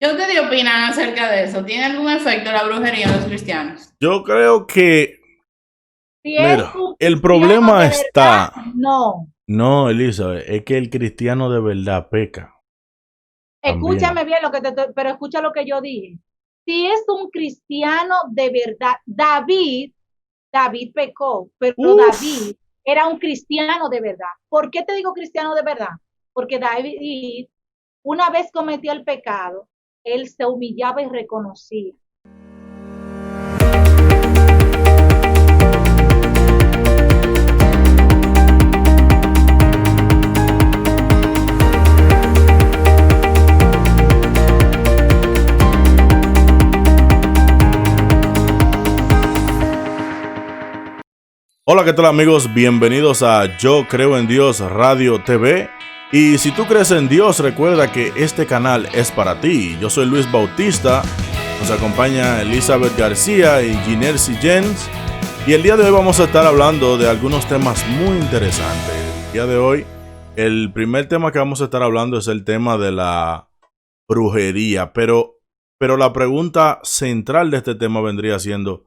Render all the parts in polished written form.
¿Qué ustedes opinan acerca de eso? ¿Tiene algún efecto la brujería en los cristianos? Yo creo que, Si es mira, un el cristiano problema de verdad, está, no. no, Elizabeth, es que el cristiano de verdad peca también. Escúchame bien lo que pero escucha lo que yo dije. Si es un cristiano de verdad, David pecó, pero Uf, David era un cristiano de verdad. ¿Por qué te digo cristiano de verdad? Porque David, una vez cometió el pecado, él se humillaba y reconocía. hola, ¿qué tal amigos? Bienvenidos a Yo Creo en Dios Radio TV. Y si tú crees en Dios, recuerda que este canal es para ti. Yo soy Luis Bautista, nos acompaña Elizabeth García y Ginercy Jens. Y el día de hoy vamos a estar hablando de algunos temas muy interesantes. El día de hoy, el primer tema que vamos a estar hablando es el tema de la brujería. Pero la pregunta central de este tema vendría siendo: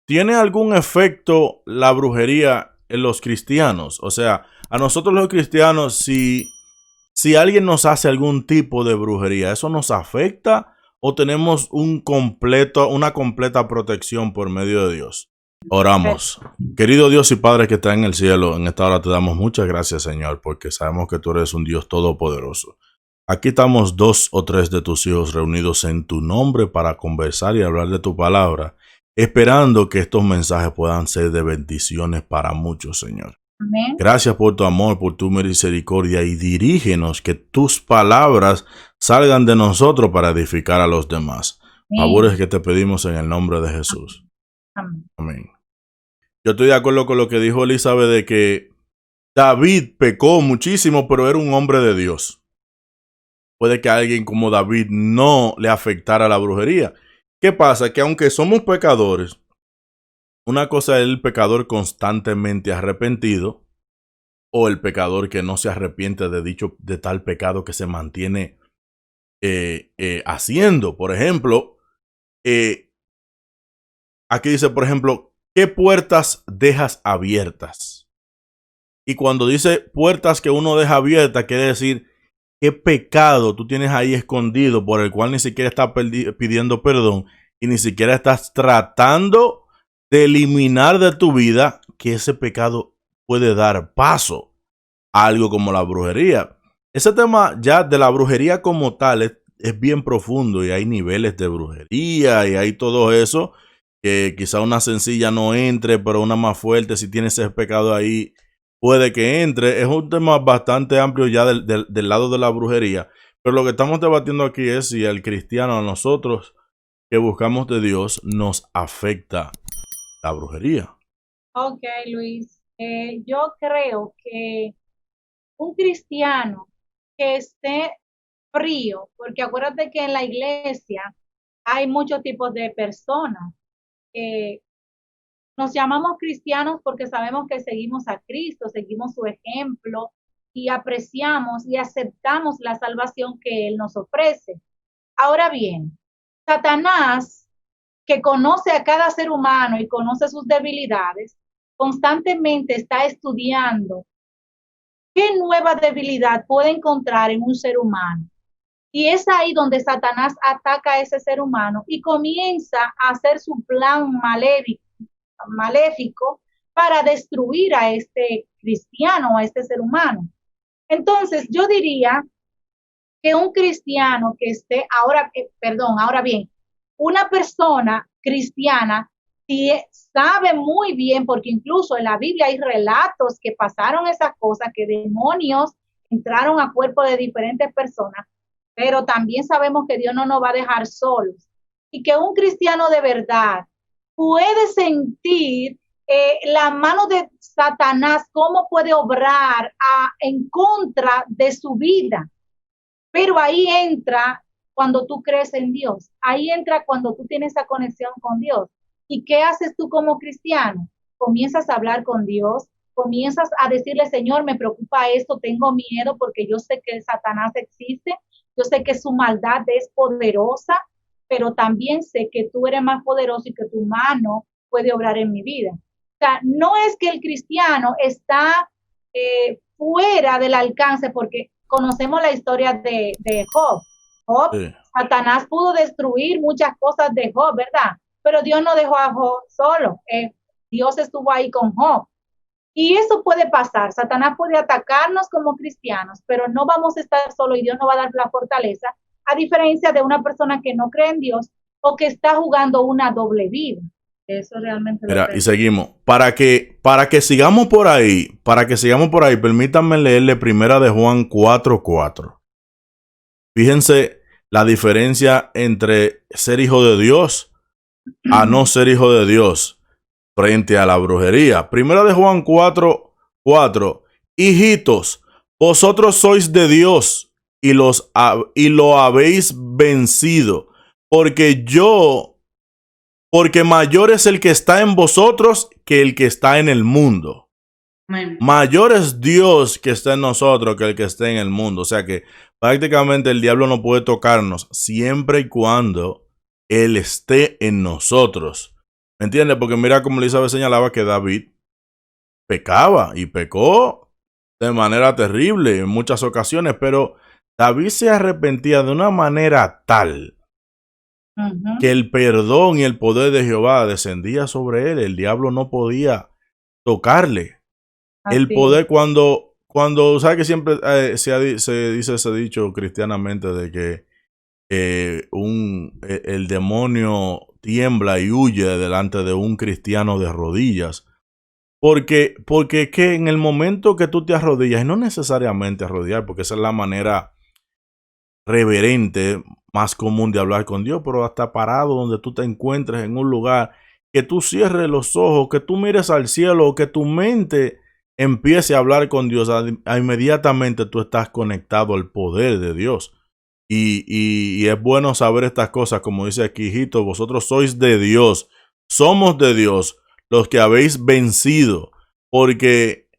¿tiene algún efecto la brujería en los cristianos? O sea, a nosotros los cristianos, si alguien nos hace algún tipo de brujería, ¿eso nos afecta o tenemos una completa protección por medio de Dios? Oramos. Querido Dios y Padre que está en el cielo, en esta hora te damos muchas gracias, Señor, porque sabemos que tú eres un Dios todopoderoso. Aquí estamos dos o tres de tus hijos reunidos en tu nombre para conversar y hablar de tu palabra, esperando que estos mensajes puedan ser de bendiciones para muchos, Señor. Amén. Gracias por tu amor, por tu misericordia, y dirígenos que tus palabras salgan de nosotros para edificar a los demás. Favores Amén. que te pedimos en el nombre de Jesús. Amén. Amén. Yo estoy de acuerdo con lo que dijo Elizabeth de que David pecó muchísimo, pero era un hombre de Dios. Puede que a alguien como David no le afectara la brujería. ¿Qué pasa? Que aunque somos pecadores, una cosa es el pecador constantemente arrepentido o el pecador que no se arrepiente de tal pecado que se mantiene haciendo. Por ejemplo, eh, aquí dice, por ejemplo, ¿qué puertas dejas abiertas? Y cuando dice puertas que uno deja abiertas, quiere decir qué pecado tú tienes ahí escondido por el cual ni siquiera estás pidiendo perdón y ni siquiera estás tratando de eliminar de tu vida, que ese pecado puede dar paso a algo como la brujería. Ese tema ya de la brujería como tal es bien profundo y hay niveles de brujería y hay todo eso que quizá una sencilla no entre, pero una más fuerte, si tiene ese pecado ahí, puede que entre. Es un tema bastante amplio ya del lado de la brujería, pero lo que estamos debatiendo aquí es si al cristiano, a nosotros que buscamos de Dios, nos afecta la brujería. Ok, Luis. Yo creo que un cristiano que esté frío, porque acuérdate que en la iglesia hay muchos tipos de personas. Eh, Nos llamamos cristianos porque sabemos que seguimos a Cristo, seguimos su ejemplo y apreciamos y aceptamos la salvación que Él nos ofrece. Ahora bien, Satanás, que conoce a cada ser humano y conoce sus debilidades, constantemente está estudiando qué nueva debilidad puede encontrar en un ser humano. Y es ahí donde Satanás ataca a ese ser humano y comienza a hacer su plan maléfico para destruir a este cristiano, a este ser humano. Entonces, yo diría que un cristiano que esté, ahora bien, una persona cristiana si sabe muy bien, porque incluso en la Biblia hay relatos que pasaron esas cosas, que demonios entraron a cuerpo de diferentes personas, pero también sabemos que Dios no nos va a dejar solos y que un cristiano de verdad puede sentir la mano de Satanás, cómo puede obrar en contra de su vida. Pero ahí entra cuando tú crees en Dios, ahí entra cuando tú tienes esa conexión con Dios. ¿Y qué haces tú como cristiano? Comienzas a hablar con Dios, comienzas a decirle, Señor, me preocupa esto, tengo miedo porque yo sé que Satanás existe. yo sé que su maldad es poderosa, pero también sé que tú eres más poderoso y que tu mano puede obrar en mi vida. O sea, no es que el cristiano está fuera del alcance, porque conocemos la historia de Job. Job, Sí. Satanás pudo destruir muchas cosas de Job, ¿verdad? Pero Dios no dejó a Job solo. Dios estuvo ahí con Job. Y eso puede pasar. Satanás puede atacarnos como cristianos, pero no vamos a estar solos y Dios nos va a dar la fortaleza, a diferencia de una persona que no cree en Dios o que está jugando una doble vida. Eso realmente lo Mira, creo. y seguimos. Para que sigamos por ahí, permítanme leerle primera de Juan 4:4. Fíjense la diferencia entre ser hijo de Dios a no ser hijo de Dios frente a la brujería. Primera de Juan 4:4. Hijitos, vosotros sois de Dios y lo habéis vencido, porque mayor es el que está en vosotros que el que está en el mundo. Amén. Mayor es Dios que está en nosotros que el que está en el mundo. O sea que prácticamente el diablo no puede tocarnos siempre y cuando Él esté en nosotros. ¿Me entiendes? Porque mira como Elizabeth señalaba que David pecaba y pecó de manera terrible en muchas ocasiones, pero David se arrepentía de una manera tal que el perdón y el poder de Jehová descendía sobre él. El diablo no podía tocarle. El Así poder es. cuando ¿sabes que siempre se dice ese dicho cristianamente de que el demonio tiembla y huye delante de un cristiano de rodillas? Porque que en el momento que tú te arrodillas, y no necesariamente arrodillar, porque esa es la manera reverente más común de hablar con Dios, pero hasta parado donde tú te encuentres en un lugar, que tú cierres los ojos, que tú mires al cielo, que tu mente empiece a hablar con Dios, inmediatamente tú estás conectado al poder de Dios. Y es bueno saber estas cosas, como dice aquí, hijitos, vosotros sois de Dios, somos de Dios, los que habéis vencido, porque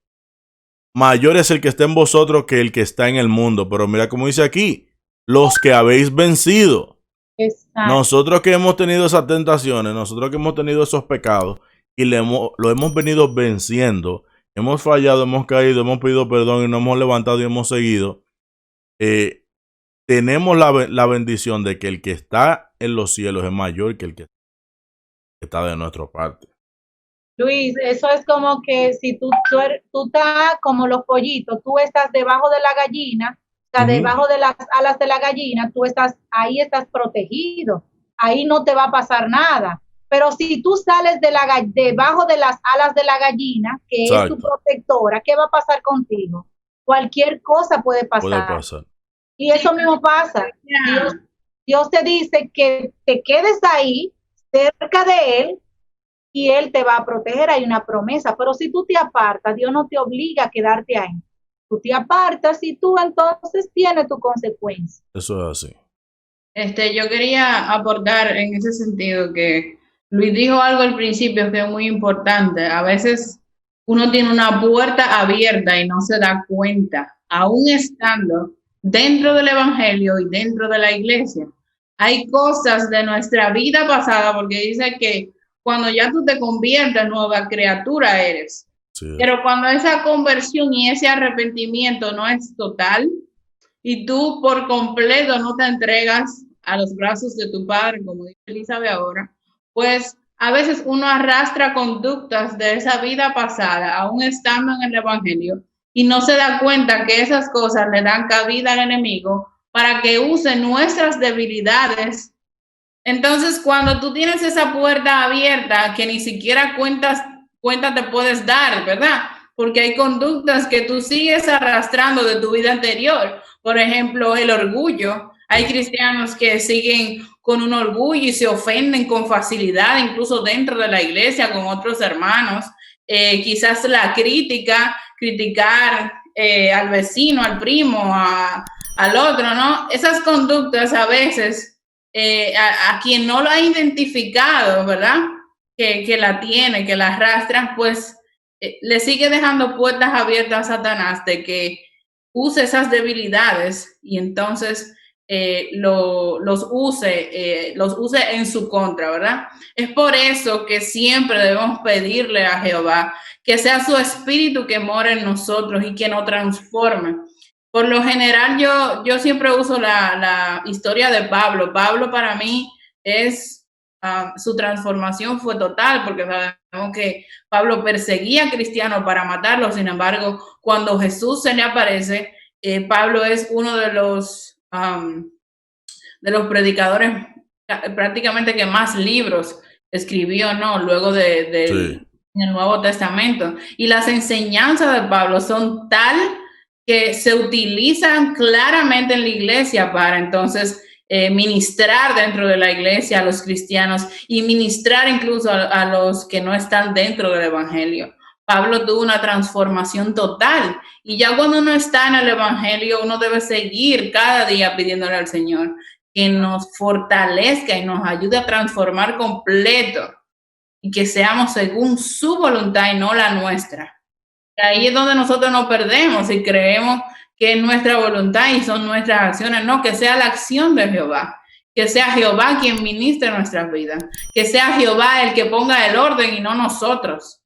mayor es el que está en vosotros que el que está en el mundo. Pero mira como dice aquí, los que habéis vencido. Exacto. Nosotros que hemos tenido esas tentaciones, nosotros que hemos tenido esos pecados y lo hemos venido venciendo, hemos fallado, hemos caído, hemos pedido perdón y nos hemos levantado y hemos seguido, tenemos la bendición de que el que está en los cielos es mayor que el que está de nuestra parte. Luis, eso es como que si tú estás como los pollitos, tú estás debajo de la gallina, o sea, debajo de las alas de la gallina, ahí estás protegido, ahí no te va a pasar nada. Pero si tú sales debajo de las alas de la gallina, que Exacto. es tu protectora, ¿qué va a pasar contigo? Cualquier cosa puede pasar. Puede pasar. Y eso mismo pasa. Dios te dice que te quedes ahí, cerca de Él, y Él te va a proteger, hay una promesa. Pero si tú te apartas, Dios no te obliga a quedarte ahí. Tú te apartas y tú entonces tienes tu consecuencia. Eso es así. Yo quería aportar en ese sentido que Luis dijo algo al principio que es muy importante. A veces uno tiene una puerta abierta y no se da cuenta, aún estando dentro del evangelio y dentro de la iglesia. Hay cosas de nuestra vida pasada, porque dice que cuando ya tú te conviertes, nueva criatura eres. Sí. Pero cuando esa conversión y ese arrepentimiento no es total y tú por completo no te entregas a los brazos de tu padre, como dice Elizabeth ahora, pues a veces uno arrastra conductas de esa vida pasada, aún estando en el evangelio, y no se da cuenta que esas cosas le dan cabida al enemigo para que use nuestras debilidades. Entonces, cuando tú tienes esa puerta abierta que ni siquiera cuenta te puedes dar, ¿verdad? Porque hay conductas que tú sigues arrastrando de tu vida anterior. Por ejemplo, el orgullo. Hay cristianos que siguen con un orgullo y se ofenden con facilidad, incluso dentro de la iglesia, con otros hermanos. Quizás la criticar al vecino, al primo, al otro, ¿no? Esas conductas a veces... a quien no lo ha identificado, ¿verdad? Que la tiene, que la arrastra, pues le sigue dejando puertas abiertas a Satanás de que use esas debilidades y entonces los use en su contra, ¿verdad? Es por eso que siempre debemos pedirle a Jehová que sea su espíritu que more en nosotros y que nos transforme. Por lo general, yo siempre uso la historia de Pablo. Pablo para mí es, su transformación fue total, porque sabemos que Pablo perseguía a cristianos para matarlos. Sin embargo, cuando Jesús se le aparece, Pablo es uno de los predicadores prácticamente que más libros escribió, ¿no? Luego Sí. en el Nuevo Testamento. Y las enseñanzas de Pablo son tal que se utilizan claramente en la iglesia para entonces ministrar dentro de la iglesia a los cristianos y ministrar incluso a los que no están dentro del evangelio. Pablo tuvo una transformación total y ya cuando uno está en el evangelio, uno debe seguir cada día pidiéndole al Señor que nos fortalezca y nos ayude a transformar completo y que seamos según su voluntad y no la nuestra. Ahí es donde nosotros nos perdemos y creemos que es nuestra voluntad y son nuestras acciones. No, que sea la acción de Jehová, que sea Jehová quien ministre nuestras vidas, que sea Jehová el que ponga el orden y no nosotros.